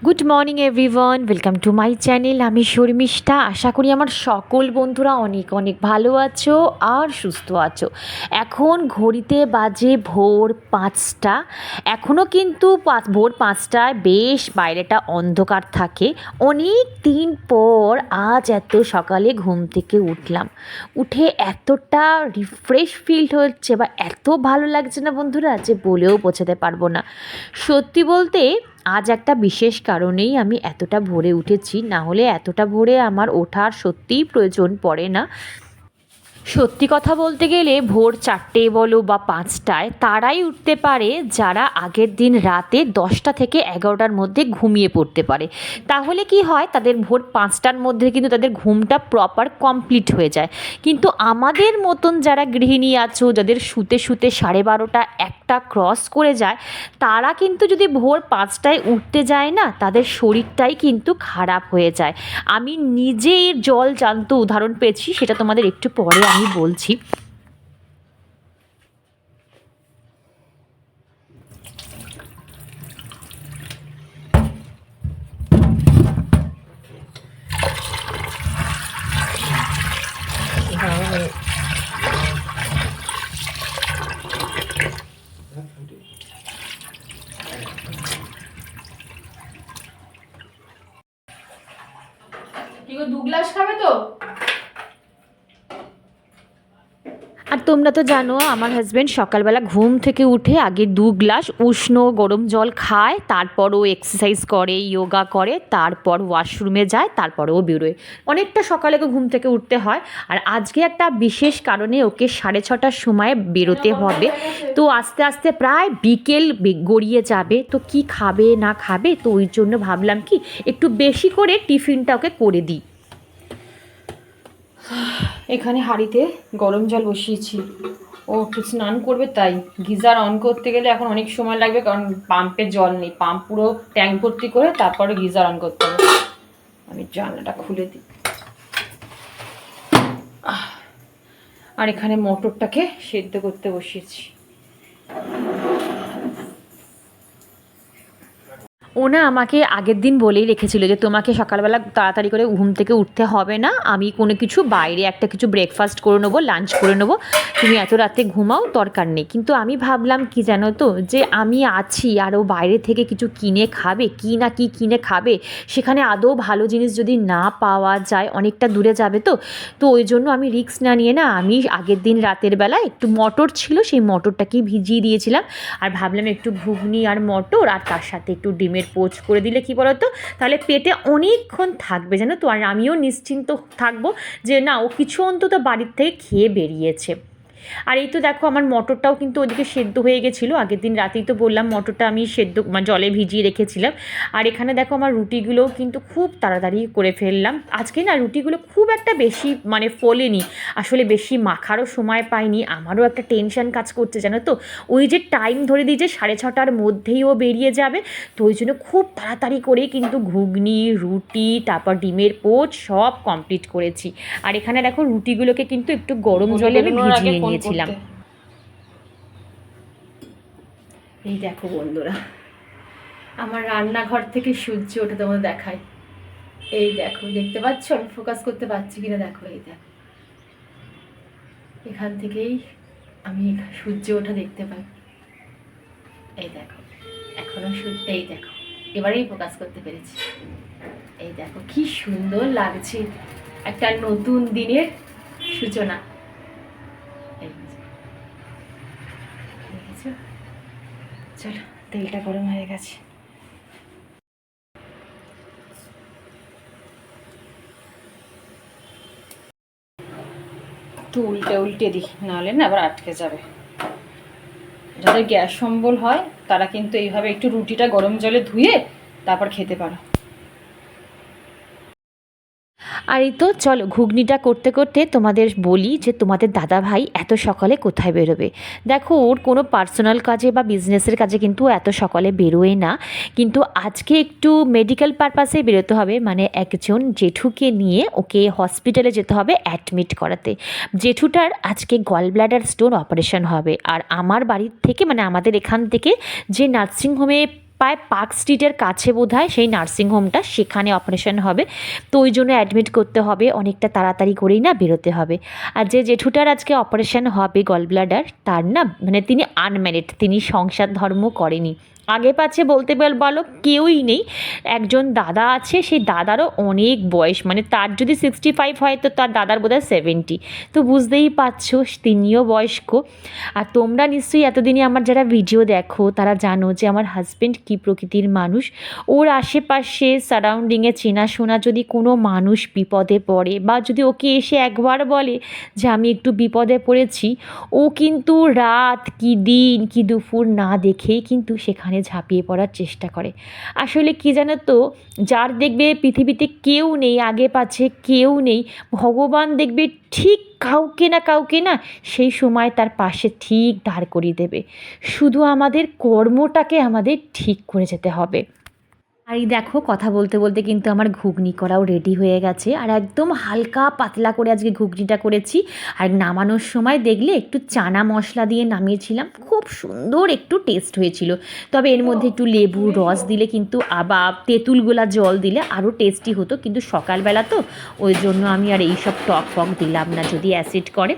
Good morning everyone, welcome to my channel. আমি শর্মিষ্ঠা। আশা করি আমার সকল বন্ধুরা অনেক অনেক ভালো আছো আর সুস্থ আছো। এখন ঘড়িতে বাজে ভোর 5টা। এখনও কিন্তু ভোর 5টায় বেশ বাইরেটা অন্ধকার থাকে। অনেক দিন পর আজ এত সকালে ঘুম থেকে উঠলাম। উঠে এতটা রিফ্রেশ ফিল হচ্ছে বা এত ভালো লাগছে না বন্ধুরা, যে বলেও বোঝাতে পারবো না। সত্যি বলতে আজ একটা বিশেষ কারণেই আমি এতটা ভোরে উঠেছি, না হলে এতটা ভোরে আমার ওঠার সত্যিই প্রয়োজন পড়ে না। সত্যি কথা বলতে গেলে ভোর 4টে বলো বা 5টায় তারাই উঠতে পারে যারা আগের দিন রাতে 10টা থেকে 11টার মধ্যে ঘুমিয়ে পড়তে পারে। তাহলে কি হয়, তাদের ভোর 5টার মধ্যে কিন্তু তাদের ঘুমটা প্রপার কমপ্লিট হয়ে যায়। কিন্তু আমাদের মতন যারা গৃহিণী আছো, যাদের শুতে শুতে 12:30 1টা ক্রস করে যায়, তারা কিন্তু যদি ভোর 5টায় উঠতে যায় না, তাদের শরীরটাই কিন্তু খারাপ হয়ে যায়। আমি নিজেই জল জান্ত উদাহরণ পেয়েছি, সেটা তোমাদের একটু পরে আমি বলছি। কি গো, 2 গ্লাস খাবে তো? আর তোমরা তো জানো আমার হাজব্যান্ড সকালবেলা ঘুম থেকে উঠে আগে 2 গ্লাস উষ্ণ গরম জল খায়, তারপর ও এক্সারসাইজ করে, যোগা করে, তারপর ওয়াশরুমে যায়, তারপর ও বেরোয়। অনেকটা সকালে ঘুম থেকে উঠতে হয়। আর আজকে একটা বিশেষ কারণে ওকে 6:30টার সময় বেরোতে হবে। তো আস্তে আস্তে প্রায় বিকেল গড়িয়ে যাবে। তো কি খাবে না খাবে, তো ওই জন্য ভাবলাম কি একটু বেশি করে টিফিনটা ওকে করে দিই। এখানে হাঁড়িতে গরম জল বসিয়েছি, ও একটু স্নান করবে, তাই গিজার অন করতে গেলে এখন অনেক সময় লাগবে, কারণ পাম্পের জল নেই। পাম্প পুরো ট্যাঙ্ক ভর্তি করে তারপরে গিজার অন করতে হবে। আমি জানলাটা খুলে দিই। আর এখানে মটরটাকে সেদ্ধ করতে বসিয়েছি। ও না আমাকে আগের দিন বলেই রেখেছিল যে তোমাকে সকালবেলা তাড়াতাড়ি করে ঘুম থেকে উঠতে হবে না, আমি কোনো কিছু বাইরে একটা কিছু ব্রেকফাস্ট করে নেবো, লাঞ্চ করে নেবো, তুমি এত রাতে ঘুমাও, দরকার নেই। কিন্তু আমি ভাবলাম কি জানো তো, যে আমি আছি আর ও বাইরে থেকে কিছু কিনে খাবে, কি না কি কিনে খাবে, সেখানে আদৌ ভালো জিনিস যদি না পাওয়া যায়, অনেকটা দূরে যাবে। তো ওই জন্য আমি রিস্ক না নিয়ে না, আমি আগের দিন রাতের বেলা একটু মটর ছিল, সেই মটরটাকেই ভিজিয়ে দিয়েছিলাম। আর ভাবলাম একটু ঘুগনি আর মটর আর তার সাথে একটু ডিমের পোচ করে দিলে কি বলতো, তাহলে পেটে অনেকক্ষণ থাকবে জানো তো। আর আমিও নিশ্চিন্ত থাকবো যে না, ও কিছু অন্তত বাড়ির থেকে খেয়ে বেরিয়েছে। আর এই তো দেখো আমার মটরটাও কিন্তু ওদিকে সেদ্ধ হয়ে গেছিলো। আগের দিন রাতেই তো বললাম মটরটা আমি সেদ্ধ জলে ভিজিয়ে রেখেছিলাম। আর এখানে দেখো আমার রুটিগুলোও কিন্তু খুব তাড়াতাড়ি করে ফেললাম। আজকে না রুটিগুলো খুব একটা বেশি ফোলেনি, আসলে বেশি মাখারও সময় পাইনি। আমারও একটা টেনশন কাজ করছে জানো তো, ওই যে টাইম ধরে দিই যে 6:30টার মধ্যেই ও বেরিয়ে যাবে। তো ওই জন্য খুব তাড়াতাড়ি করেই কিন্তু ঘুগনি, রুটি, তারপর ডিমের পোচ সব কমপ্লিট করেছি। আর এখানে দেখো রুটিগুলোকে কিন্তু একটু গরম জলে আমি ভিজিয়ে নিয়েছিলাম। এই দেখো বন্ধুরা, আমার রান্নাঘর থেকে সূর্য ওঠা তোমাদের দেখায়। এই দেখো, দেখতে পাচ্ছ? আমি ফোকাস করতে পারছি কিনা দেখো। এই দেখো, এখান থেকেই আমি সূর্য ওঠা দেখতে পাই। এই দেখো, এখনো সূর্য, এই দেখো এবারেই ফোকাস করতে পেরেছি। এই দেখো কি সুন্দর লাগছে, একটা নতুন দিনের সূচনা। এই দেখেছো? চলো, তেলটা গরম হয়ে গেছে। একটু উল্টে উল্টে দিই, নাহলে না আবার আটকে যাবে। যাদের গ্যাস অম্বল হয় তারা কিন্তু এইভাবে একটু রুটিটা গরম জলে ধুয়ে তারপর খেতে পারো। আর এই তো চলো ঘুগনিটা করতে করতে তোমাদের বলি যে তোমাদের দাদা ভাই এত সকালে কোথায় বেরোবে। দেখো ওর কোনো পার্সোনাল কাজে বা বিজনেসের কাজে কিন্তু ও এত সকালে বেরোয় না, কিন্তু আজকে একটু মেডিকেল পারপাসে বেরোতে হবে, মানে একজন জেঠুকে নিয়ে ওকে হসপিটালে যেতে হবে অ্যাডমিট করাতে। জেঠুটার আজকে গল ব্লাডার স্টোন অপারেশন হবে, আর আমার বাড়ির থেকে মানে আমাদের এখান থেকে যে নার্সিংহোমে প্রায় পার্ক স্ট্রিটের কাছে বোধহয় সেই নার্সিংহোমটা, সেখানে অপারেশন হবে। তো ওই জন্য অ্যাডমিট করতে হবে, অনেকটা তাড়াতাড়ি করেই না বেরোতে হবে। আর যে জেঠুটার আজকে অপারেশন হবে গল ব্লাডার, তার না মানে তিনি আনম্যারিড, তিনি সংসার ধর্ম করেনি। আগে পাছে বলতে বলো কেউই নেই, একজন দাদা আছে, সেই দাদারও অনেক বয়স, মানে তার যদি 65 হয় তো তার দাদার বোধহয় 70। তো বুঝতেই পারছো তিনিও বয়স্ক। আর তোমরা নিশ্চয়ই এতদিনে আমার যারা ভিডিও দেখো তারা জানো যে আমার হাজব্যান্ড কী প্রকৃতির মানুষ। ওর আশেপাশে সারাউন্ডিংয়ে চেনাশোনা যদি কোনো মানুষ বিপদে পড়ে বা যদি ওকে এসে একবার বলে যে আমি একটু বিপদে পড়েছি, ও কিন্তু রাত কি দিন কি দুপুর না দেখেই কিন্তু সেখানে ঝাঁপিয়ে পড়ার চেষ্টা করে। আসলে কি জানো তো, যার দেখবে পৃথিবীতে কেউ নেই, আগে পাছে কেউ নেই, ভগবান দেখবে ঠিক কাউকে না সেই সময় তার পাশে ঠিক দাঁড় করিয়ে দেবে। শুধু আমাদের কর্মটাকে আমাদের ঠিক করে যেতে হবে। আর এই দেখো কথা বলতে বলতে কিন্তু আমার ঘুগনি করাও রেডি হয়ে গেছে, আর একদম হালকা পাতলা করে আজকে ঘুগনিটা করেছি। আর নামানোর সময় দেখলে একটু চানা মশলা দিয়ে নামিয়েছিলাম, খুব সুন্দর একটু টেস্ট হয়েছিল। তবে এর মধ্যে একটু লেবুর রস দিলে কিন্তু আবার তেঁতুল গোলা জল দিলে আরও টেস্টি হতো, কিন্তু সকালবেলা তো ওই জন্য আমি আর এইসব টক ফক দিলাম না, যদি অ্যাসিড করে।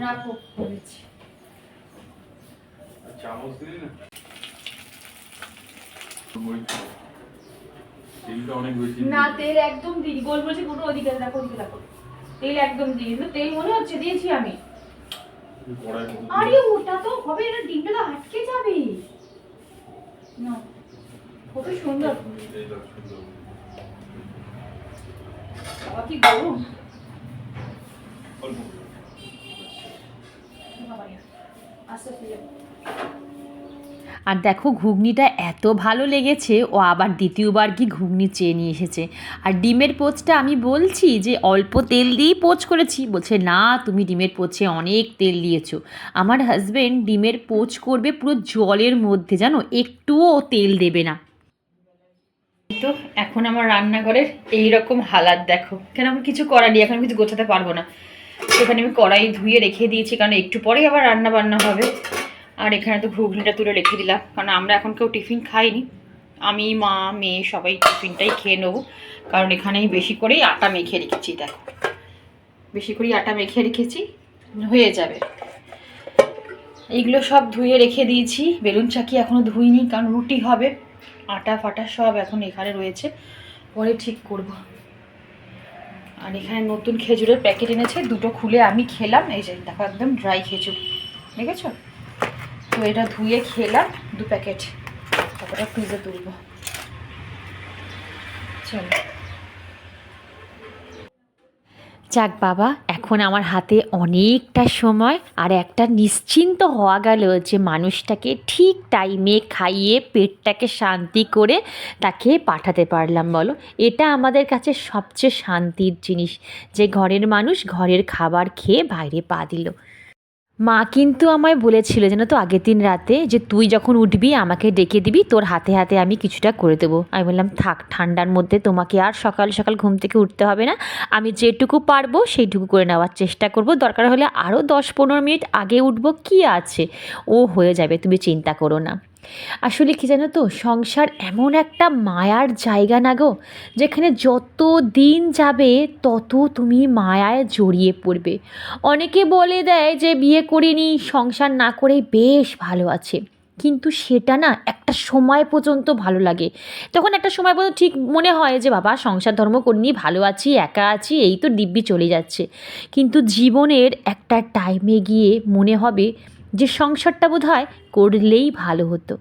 রাখো বলেছি। চামচ দিলি না, তেলটা অনেক বেশি না তেল একদম দিই, গোলমরিচে কোনো ওদিকে রাখো, ওদিকে রাখো, তেল একদম দিই না, তেল মনে হচ্ছে দিয়েছি আমি। কড়াই মতো আরে ওটা তো হবে না, ডিমটা তো আটকে যাবে না। কত সুন্দর, এই দেখ সুন্দর। বাবা কি গরম। অল্প বাবা আস্তে আস্তে যাবে। আর দেখো ঘুগনিটা এত ভালো লেগেছে, ও আবার দ্বিতীয়বার কি ঘুগনি চেয়ে নিয়ে এসেছে। আর ডিমের পোচটা আমি বলছি যে অল্প তেল দিয়েই পোচ করেছি, বলছে না তুমি ডিমের পোচে অনেক তেল দিয়েছো। আমার হাজব্যান্ড ডিমের পোচ করবে পুরো জলের মধ্যে, জানো, একটুও তেল দেবে না। তো এখন আমার রান্নাঘরের এইরকম হালাত দেখো, কেন আমার কিছু করার নেই, এখন কিছু গোছাতে পারবো না। সেখানে আমি কড়াই ধুয়ে রেখে দিয়েছি, কারণ একটু পরেই আবার রান্না বান্না হবে। আর এখানে তো ঘুগনিটা তুলে রেখে দিলাম, কারণ আমরা এখন কেউ টিফিন খাইনি, আমি মা মেয়ে সবাই টিফিনটাই খেয়ে নেবো। কারণ এখানে আমি বেশি করেই আটা মেখে রেখেছি, দেখো বেশি করেই আটা মেখে রেখেছি, হয়ে যাবে। এইগুলো সব ধুয়ে রেখে দিয়েছি, বেলুন চাকি এখনও ধুইনি, কারণ রুটি হবে, আটা ফাটা সব এখন এখানে রয়েছে, পরে ঠিক করব। আর এখানে নতুন খেজুরের প্যাকেট এনেছে, দুটো খুলে আমি খেলাম, এই যে দেখো একদম ড্রাই খেজুর, দেখেছো তো, এটা ধুয়ে খেলাম 2 প্যাকেট, তারপরে ফ্রিজে তুলব। চলো যাক বাবা, এখন আমার হাতে অনেকটা সময়, আর একটা নিশ্চিন্ত হওয়া গেল যে মানুষটাকে ঠিক টাইমে খাইয়ে পেটটাকে শান্তি করে তাকে পাঠাতে পারলাম। বলো, এটা আমাদের কাছে সবচেয়ে শান্তির জিনিস, যে ঘরের মানুষ ঘরের খাবার খেয়ে বাইরে পা দিল। মা কিন্তু আমায় বলেছিল যেন তো আগের দিন রাতে যে তুই যখন উঠবি আমাকে ডেকে দিবি, তোর হাতে হাতে আমি কিছুটা করে দেবো। আমি বললাম থাক, ঠান্ডার মধ্যে তোমাকে আর সকাল সকাল ঘুম থেকে উঠতে হবে না, আমি যেটুকু পারবো সেইটুকু করে নেওয়ার চেষ্টা করব, দরকার হলে আরও 10-15 মিনিট আগে উঠবো, কি আছে, ও হয়ে যাবে, তুমি চিন্তা করো না। আসলে কি জানো তো, সংসার এমন একটা মায়ার জায়গা না গো, যেখানে যত দিন যাবে তত তুমি মায়ায় জড়িয়ে পড়বে। অনেকে বলে দেয় যে বিয়ে করিনি, সংসার না করেই বেশ ভালো আছে, কিন্তু সেটা না একটা সময় পর্যন্ত ভালো লাগে। তখন একটা সময় পর্যন্ত ঠিক মনে হয় যে বাবা সংসার ধর্ম করিনি, ভালো আছি, একা আছি, এই তো দিব্যি চলে যাচ্ছে। কিন্তু জীবনের একটা টাইমে গিয়ে মনে হবে যে সংসারটা বোধহয় করলেই ভালো হতো।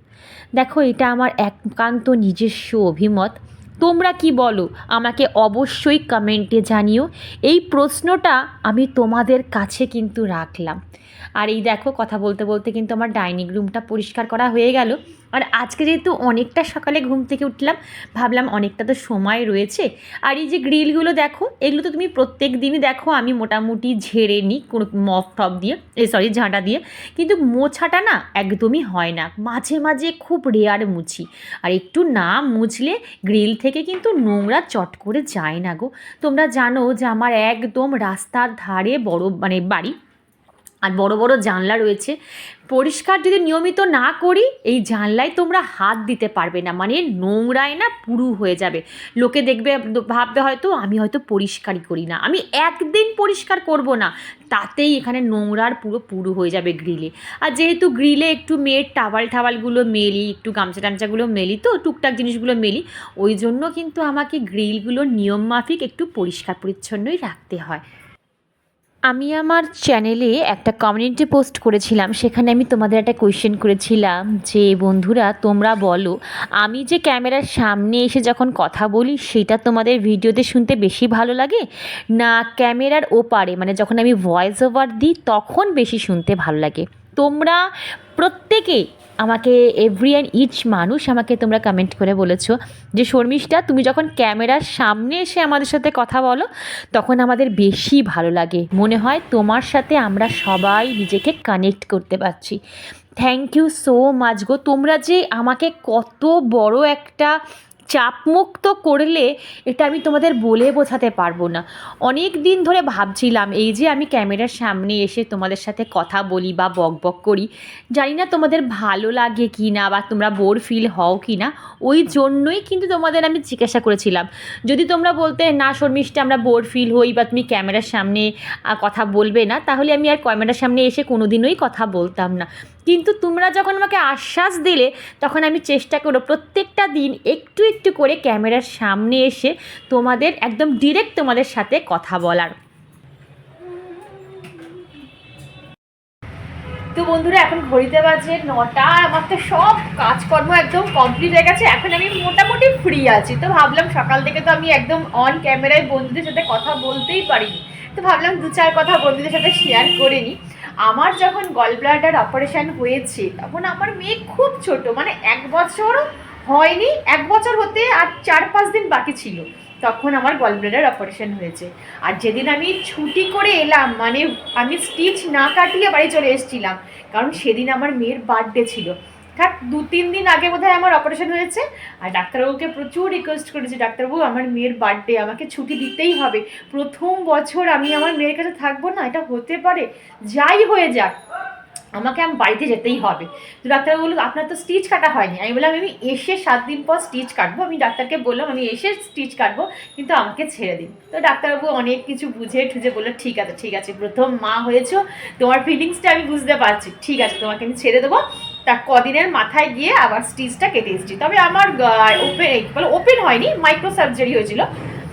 দেখো এটা আমার একান্ত নিজস্ব অভিমত, তোমরা কি বলো আমাকে অবশ্যই কমেন্টে জানিও। এই প্রশ্নটা আমি তোমাদের কাছে কিন্তু রাখলাম। আর এই দেখো কথা বলতে বলতে কিন্তু আমার ডাইনিং রুমটা পরিষ্কার করা হয়ে গেল। আর আজকে যেহেতু অনেকটা সকালে ঘুম থেকে উঠলাম, ভাবলাম অনেকটা তো সময় রয়েছে। আর এই যে গ্রিলগুলো দেখো, এগুলো তো তুমি প্রত্যেক দিনই দেখো আমি মোটামুটি ঝেড়ে নিই কোনো মপ টপ দিয়ে, ঝাঁটা দিয়ে, কিন্তু মোছাটা না একদমই হয় না, মাঝে মাঝে খুব রেয়ার মুছি। আর একটু না মুছলে গ্রিল থেকে কিন্তু নোংরা চট করে যায় না গো। তোমরা জানো যে আমার একদম রাস্তার ধারে বড় মানে বাড়ি, আর বড় বড় জানলা রয়েছে। পরিষ্কার যদি নিয়মিত না করি, এই জানলায় তোমরা হাত দিতে পারবে না, মানে নোংরায় না পুরু হয়ে যাবে। লোকে দেখবে, ভাববে হয়তো আমি হয়তো পরিষ্কারই করি না, আমি একদিন পরিষ্কার করব না, তাতেই এখানে নোংরার পুরু হয়ে যাবে গ্রিলে। আর যেহেতু গ্রিলে একটু মেয়ের টাওয়ালগুলো মেলি, একটু গামছা টামছাগুলো মেলি, তো টুকটাক জিনিসগুলো মেলি, ওই জন্য কিন্তু আমাকে গ্রিলগুলো নিয়মমাফিক একটু পরিষ্কার পরিচ্ছন্নই রাখতে হয়। আমি আমার চ্যানেলে একটা কমিউনিটি পোস্ট করেছিলাম, সেখানে আমি তোমাদের একটা কোয়েশ্চেন করেছিলাম যে বন্ধুরা তোমরা বলো, আমি যে ক্যামেরার সামনে এসে যখন কথা বলি সেটা তোমাদের ভিডিওতে শুনতে বেশি ভালো লাগে, না ক্যামেরার ওপারে মানে যখন আমি ভয়েস ওভার দিই তখন বেশি শুনতে ভালো লাগে? তোমরা প্রত্যেকে আমাকে, এভরি অ্যান্ড ইচ মানুষ আমাকে তোমরা কমেন্ট করে বলেছো যে শর্মিষ্ঠা তুমি যখন ক্যামেরার সামনে এসে আমাদের সাথে কথা বলো তখন আমাদের বেশি ভালো লাগে, মনে হয় তোমার সাথে আমরা সবাই নিজেকে কানেক্ট করতে পারছি। থ্যাংক ইউ সো মাচ গো। তোমরা যে আমাকে কত বড় একটা চাপমুক্ত করলে, এটা আমি তোমাদের বলে বোঝাতে পারবো না। অনেক দিন ধরে ভাবছিলাম এই যে আমি ক্যামেরার সামনে এসে তোমাদের সাথে কথা বলি বা বক বক করি, জানি না তোমাদের ভালো লাগে কি না বা তোমরা বোর ফিল হও কি না, ওই জন্যই কিন্তু তোমাদের আমি জিজ্ঞাসা করেছিলাম। যদি তোমরা বলতে না শর্মিষ্ঠা আমরা বোর ফিল হই বা তুমি ক্যামেরার সামনে কথা বলবে না, তাহলে আমি আর ক্যামেরার সামনে এসে কোনো দিনই কথা বলতাম না। কিন্তু তোমরা যখন আমাকে আশ্বাস দিলে, তখন আমি চেষ্টা করব প্রত্যেকটা দিন একটু একটু করে ক্যামেরার সামনে এসে তোমাদের একদম ডিরেক্ট তোমাদের সাথে কথা বলার। তো বন্ধুরা এখন ঘড়িতে বাজে 9টা, আমার তো সব কাজকর্ম একদম কমপ্লিট হয়ে গেছে, এখন আমি মোটামুটি ফ্রি আছি। তো ভাবলাম সকাল থেকে তো আমি একদম অন ক্যামেরায় বন্ধুদের সাথে কথা বলতেই পারিনি, তো ভাবলাম 2-4 কথা বন্ধুদের সাথে শেয়ার করে নিই। আমার যখন গল ব্লাডার অপারেশন হয়েছে তখন আমার মেয়ে খুব ছোট, মানে 1 বছরও হয়নি, 1 বছর হতে আর 4-5 দিন বাকি ছিল, তখন আমার গল ব্লাডার অপারেশন হয়েছে। আর যেদিন আমি ছুটি করে এলাম, মানে আমি স্টিচ না কাটিয়ে বাড়ি চলে এসেছিলাম, কারণ সেদিন আমার মেয়ের বার্থডে ছিল। ঠিক 2-3 দিন আগে বোধহয় আমার অপারেশন হয়েছে। আর ডাক্তারবাবুকে প্রচুর রিকোয়েস্ট করেছি, ডাক্তারবাবু আমার মেয়ের বার্থডে, আমাকে ছুটি দিতেই হবে, প্রথম বছর আমি আমার মেয়ের কাছে থাকবো না, এটা হতে পারে, যাই হয়ে যাক আমাকে বাড়িতে যেতেই হবে। তো ডাক্তারবাবু বললো আপনার তো স্টিচ কাটা হয়নি। আমি বললাম আমি এসে 7 দিন পর স্টিচ কাটবো, আমি ডাক্তারকে বললাম আমি এসে স্টিচ কাটবো, কিন্তু আমাকে ছেড়ে দিন। তো ডাক্তারবাবু অনেক কিছু বুঝে ঠুঝে বললো ঠিক আছে ঠিক আছে, প্রথম মা হয়েছো, তোমার ফিলিংসটা আমি বুঝতে পারছি, ঠিক আছে তোমাকে আমি ছেড়ে দেবো। তার কদিনের মাথায় গিয়ে আবার স্টিচটা কেটে এসেছি। তবে আমার ওপেন হয়নি, মাইক্রো সার্জারি হয়েছিল,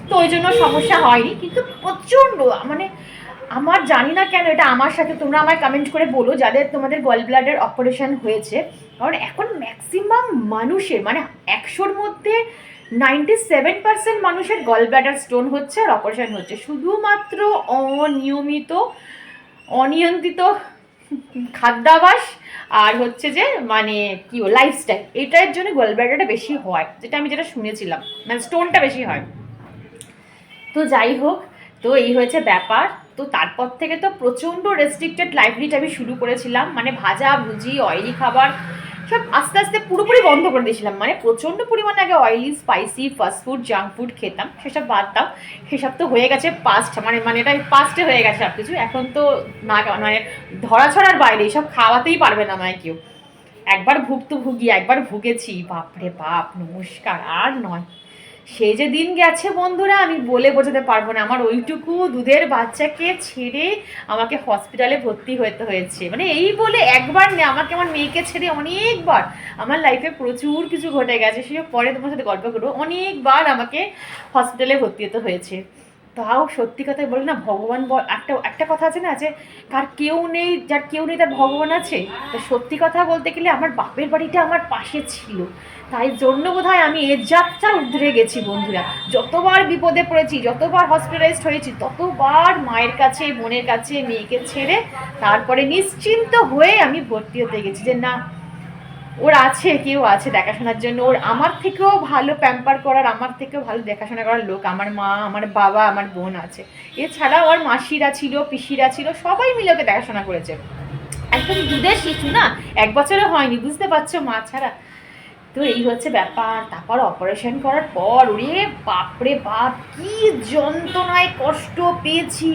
তো ওই জন্য সমস্যা হয়নি। কিন্তু প্রচণ্ড মানে আমার জানি না কেন এটা আমার সাথে, তোমরা আমায় কমেন্ট করে বলো যাদের তোমাদের গল ব্লাডার অপারেশন হয়েছে, কারণ এখন ম্যাক্সিমাম মানুষের মানে 100-র মধ্যে 97% মানুষের গল ব্লাডার স্টোন হচ্ছে আর অপারেশন হচ্ছে, শুধুমাত্র অনিয়ন্ত্রিত খাদ্যাভ্যাস আর হচ্ছে যে মানে কি লাইফস্টাইল, এটার জন্য গল ব্লাডারটা বেশি হয়, যেটা শুনেছিলাম, মানে স্টোনটা বেশি হয়। তো যাই হোক, তো এই হয়েছে ব্যাপার। তো তারপর থেকে তো প্রচণ্ড রেস্ট্রিক্টেড লাইফ আমি শুরু করেছিলাম, মানে ভাজা ভুজি অয়েলি খাবার সব আস্তে আস্তে পুরোপুরি বন্ধ করে দিয়েছিলাম। মানে প্রচণ্ড পরিমাণে আগে oily spicy fast food junk food খেতাম, সেসব বাদ দাও, সেসব তো হয়ে গেছে পাস্ট, মানে এটা পাস্টে হয়ে গেছে সব কিছু। এখন তো না মানে ধরাছড়ার বাইরে, এসব খাওয়াতেই পারবে না আমায় কেউ। একবার ভুগি, একবার ভুগেছি, বাপরে বাপ, নমস্কার, আর নয়। সে যে দিন গেছে বন্ধুরা আমি বলে বোঝাতে পারবো না। আমার ওইটুকু দুধের বাচ্চাকে ছেড়ে আমাকে হসপিটালে ভর্তি হতে হয়েছে, মানে এই বলে একবার না, আমাকে আমার মেয়েকে ছেড়ে অনেকবার, আমার লাইফে প্রচুর কিছু ঘটে গেছে, সেসব পরে তোমার সাথে গল্প করবো। অনেকবার আমাকে হসপিটালে ভর্তি হতে হয়েছে। তাও সত্যি কথাই বলে না, ভগবান একটা কথা আছে না, যে যার কেউ নেই তার ভগবান আছে। তা সত্যি কথা বলতে গেলে আমার বাপের বাড়িটা আমার পাশে ছিল, তাই জন্য বোধহয় আমি এর যাত্রা উদ্ধরে গেছি বন্ধুরা। যতবার বিপদে পড়েছি, যতবার হসপিটালাইজড হয়েছি, ততবার মায়ের কাছে, বোনের কাছে, মেয়েকে ছেড়ে তারপরে নিশ্চিন্ত হয়ে আমি ভর্তি হতে গেছি, যে না ওর আছে, কেউ আছে দেখাশোনার জন্য, ওর আমার থেকেও ভালো প্যাম্পার করার, আমার থেকেও ভালো দেখাশোনা করার লোক আমার মা, আমার বাবা, আমার বোন আছে। এছাড়াও ওর মাসিরা ছিল, পিসিরা ছিল, সবাই মিলে ওকে দেখাশোনা করেছে। একদম দুধের শিশু না, 1 বছরও হয়নি, বুঝতে পারছো মা ছাড়া। তো এই হচ্ছে ব্যাপার। তারপর অপারেশন করার পর ওরে বাপরে বাপ কি যন্ত্রণায় কষ্ট পেয়েছি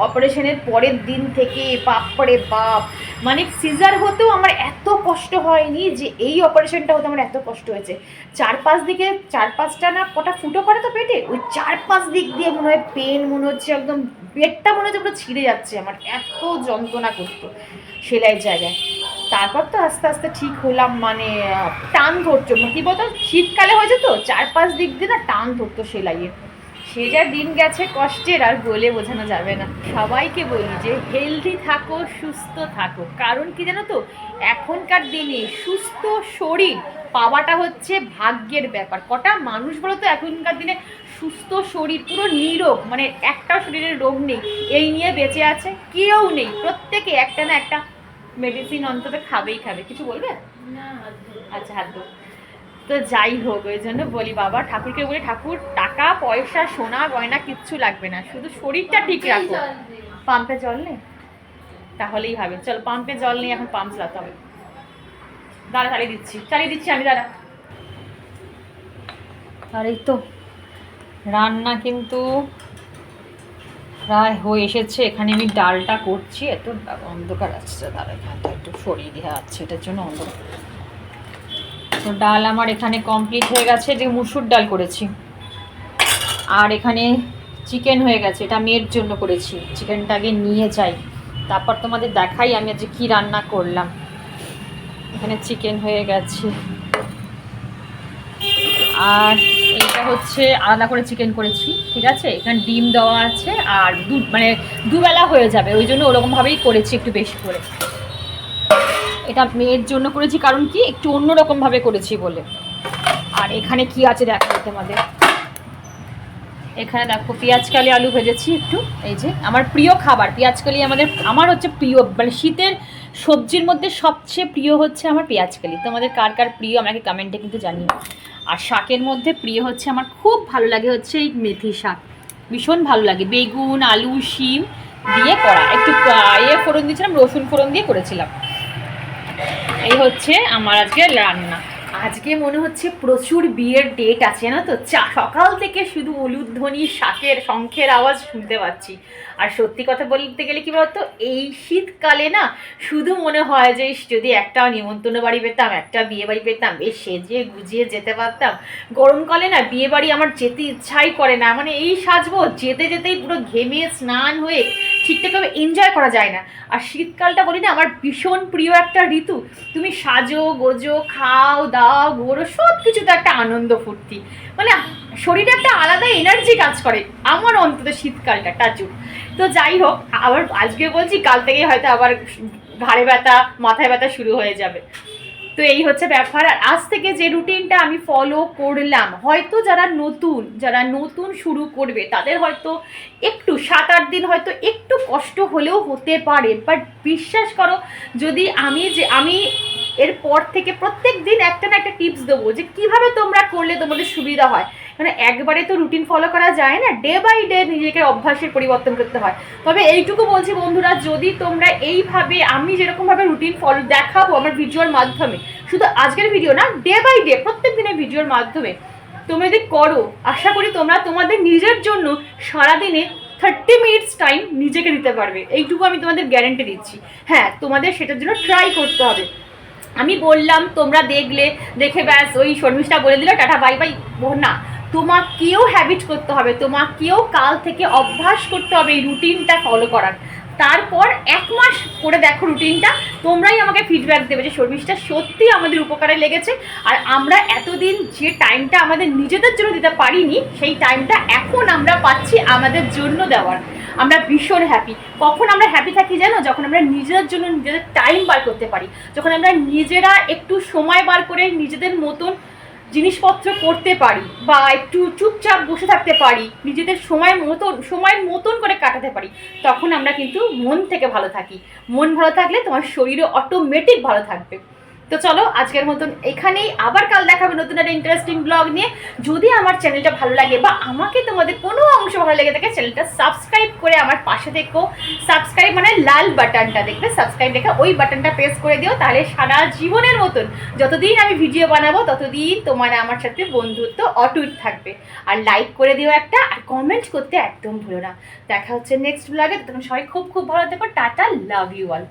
অপারেশনের পরের দিন থেকে, বাপরে বাপ। মানে সিজার হতেও আমার এত কষ্ট হয়নি যে এই অপারেশনটা হতে আমার এত কষ্ট হয়েছে। 4-5 দিকে 4-5টা না কটা ফুটো করে তো পেটে, ওই 4-5 দিক দিয়ে মনে হয় পেন, মনে হচ্ছে একদম পেটটা মনে হচ্ছে পুরো ছিঁড়ে যাচ্ছে, আমার এত যন্ত্রণা করতো সেলাইয়ের জায়গায়। তারপর তো আস্তে আস্তে ঠিক হলাম, মানে টান ধরতো, কি বলতো শীতকালে হয়েছে তো 4-5 দিক দিয়ে না টান ধরতো সেলাইয়ে। সে যা দিন গেছে কষ্টের আর বলে বোঝানো যাবে না। সবাইকে বলি যে হেলদি থাকো, সুস্থ থাকো, কারণ কি জানো তো এখনকার দিনে সুস্থ শরীর পাওয়াটা হচ্ছে ভাগ্যের ব্যাপার। কটা মানুষ বলো তো এখনকার দিনে সুস্থ শরীর পুরো নিরোগ, মানে একটা শরীরের রোগ নেই এই নিয়ে বেঁচে আছে? কেউ নেই, প্রত্যেকে একটা না একটা মেডিসিন অন্তত খাবেই খাবে। কিছু বলবে? আচ্ছা হাত ধো। তো যাই হোক, ওই জন্য বলি বাবা ঠাকুরকে বলি, ঠাকুর টাকা পয়সা সোনা গয়না কিচ্ছু লাগবে না, শুধু শরীরটা ঠিক রাখো। পাম্পে জল নেই? তাহলেই হবে, চল পাম্পে জল নেই, এখন পাম্প চালাতে হবে। দাঁড়া চালিয়ে দিচ্ছি আমি, দাঁড়া। আর এই তো রান্না কিন্তু প্রায় হয়ে এসেছে। এখানে আমি ডালটা করছি, এত অন্ধকার আসছে, তার এখানটা একটু সরিয়ে দেওয়া আছে, এটার জন্য অন্ধকার। তো ডাল আমার এখানে কমপ্লিট হয়ে গেছে, যে মুসুর ডাল করেছি। আর এখানে চিকেন হয়ে গেছে, এটা মেয়ের জন্য করেছি। চিকেনটা আগে নিয়ে যাই, তারপর তোমাদের দেখাই আমি আজকে কী রান্না করলাম। এখানে চিকেন হয়ে গেছে, আর এইটা হচ্ছে আলাদা করে চিকেন করেছি, ঠিক আছে। এখানে ডিম দেওয়া আছে, আর মানে দুবেলা হয়ে যাবে, ওই জন্য ওরকমভাবেই করেছি একটু বেশি করে। এটা মেয়ের জন্য করেছি, কারণ কি একটু অন্যরকমভাবে করেছি বলে। আর এখানে কি আছে দেখো তোমাদের, এখানে দেখো পেঁয়াজকালি আলু ভেজেছি একটু। এই যে আমার প্রিয় খাবার পেঁয়াজকালি, আমার হচ্ছে প্রিয়, মানে শীতের সবজির মধ্যে সবচেয়ে প্রিয় হচ্ছে আমার পেঁয়াজকালি। তোমাদের কার কার প্রিয় আমাকে কমেন্টে কিন্তু জানিও। আর শাকের মধ্যে প্রিয় হচ্ছে আমার, খুব ভালো লাগে হচ্ছে এই মেথি শাক, ভীষণ ভালো লাগে। বেগুন আলু শিম দিয়ে করা, একটু ফোড়ন দিয়েছিলাম, রসুন ফোড়ন দিয়ে করেছিলাম। এই হচ্ছে আমার আজকে রান্না। আজকে মনে হচ্ছে প্রচুর বিয়ের ডেট আছে না তো, সকাল থেকে শুধু উলুধ্বনি শাকের শঙ্খের আওয়াজ শুনতে পাচ্ছি। আর সত্যি কথা বলতে গেলে কি বলতো, এই শীতকালে না শুধু মনে হয় যে যদি একটা নিমন্ত্রণ বাড়ি পেতাম, একটা বিয়ে বাড়ি পেতাম, বেশ সেজে গুজিয়ে যেতে পারতাম। গরমকালে না বিয়ে বাড়ি আমার যেতে ইচ্ছাই করে না, মানে এই সাজবো, যেতে যেতেই পুরো ঘেমে স্নান হয়ে ঠিকঠাকভাবে এনজয় করা যায় না। আর শীতকালটা বলি না আমার ভীষণ প্রিয় একটা ঋতু। তুমি সাজো গোজো, খাও দাও ঘোরো, সব কিছুতে একটা আনন্দ ফুর্তি, মানে শরীরে একটা আলাদা এনার্জি কাজ করে আমার, অন্তত শীতকালটা টাচু। তো যাই হোক, আবার আজকে বলছি, কাল থেকে হয়তো আবার ঘাড়ে ব্যথা মাথায় ব্যথা শুরু হয়ে যাবে। তো এই হচ্ছে ব্যাপার। আর আজ থেকে যে রুটিনটা আমি ফলো করলাম, হয়তো যারা নতুন শুরু করবে তাদের হয়তো একটু 7-8 দিন হয়তো একটু কষ্ট হলেও হতে পারে, বাট বিশ্বাস করো, যদি আমি এরপর থেকে প্রত্যেক দিন একটা না একটা টিপস দেবো যে কিভাবে তোমরা করলে তোমাদের সুবিধা হয়। মানে একবারে তো রুটিন ফলো করা যায় না, ডে বাই ডে নিজেকে অভ্যাসের পরিবর্তন করতে হয়। তবে এইটুকু বলছি বন্ধুরা, যদি তোমরা এইভাবে আমি যেরকমভাবে রুটিন ফলো দেখাবো আমার ভিডিওর মাধ্যমে, শুধু আজকের ভিডিও না, ডে বাই ডে প্রত্যেক দিনের ভিডিওর মাধ্যমে তোমরা যদি করো, আশা করি তোমরা তোমাদের নিজের জন্য সারাদিনে 30 মিনিটস টাইম নিজেকে দিতে পারবে, এইটুকু আমি তোমাদের গ্যারেন্টি দিচ্ছি। হ্যাঁ, তোমাদের সেটার জন্য ট্রাই করতে হবে। আমি বললাম, তোমরা দেখে ব্যাস ওই শর্মিষ্ঠা বলে দিল টাটা বাই বাই, না, তোমাকেও হ্যাবিট করতে হবে, তোমাকেও কাল থেকে অভ্যাস করতে হবে এই রুটিনটা ফলো করার। তারপর 1 মাস করে দেখো রুটিনটা, তোমরাই আমাকে ফিডব্যাক দেবে যে শর্মিষ্ঠা সত্যি আমাদের উপকারে লেগেছে। আর আমরা এতদিন যে টাইমটা আমাদের নিজেদের জন্য দিতে পারিনি, সেই টাইমটা এখন আমরা পাচ্ছি আমাদের জন্য দেওয়ার। আমরা ভীষণ হ্যাপি। কখন আমরা হ্যাপি থাকি জানো? যখন আমরা নিজেদের জন্য নিজেদের টাইম বার করতে পারি, যখন আমরা নিজেরা একটু সময় বার করে নিজেদের মতন জিনিসপত্র করতে পারি, বা একটু চুপচাপ বসে থাকতে পারি, নিজেদের সময়ের মতন করে কাটাতে পারি, তখন আমরা কিন্তু মন থেকে ভালো থাকি। মন ভালো থাকলে তোমার শরীরও অটোমেটিক ভালো থাকবে। তো চলো আজকের মতন এখানেই, আবার কাল দেখাবে নতুন একটা ইন্টারেস্টিং ব্লগ নিয়ে। যদি আমার চ্যানেলটা ভালো লাগে বা আমাকে তোমাদের কোনো অংশ ভালো লেগে থাকে, চ্যানেলটা সাবস্ক্রাইব করে আমার পাশে থেকো। সাবস্ক্রাইব মানে লাল বাটনটা দেখবে, সাবস্ক্রাইব দেখে ওই বাটনটা প্রেস করে দিও, তাহলে সারা জীবনের মতন যতদিন আমি ভিডিও বানাবো ততদিন তোমার আমার সাথে বন্ধুত্ব অটুট থাকবে। আর লাইক করে দিও একটা, আর কমেন্ট করতে একদম ভুলো না। দেখা হচ্ছে নেক্সট ব্লগে। তখন সবাই খুব খুব ভালো থেকো। Tata, love you all.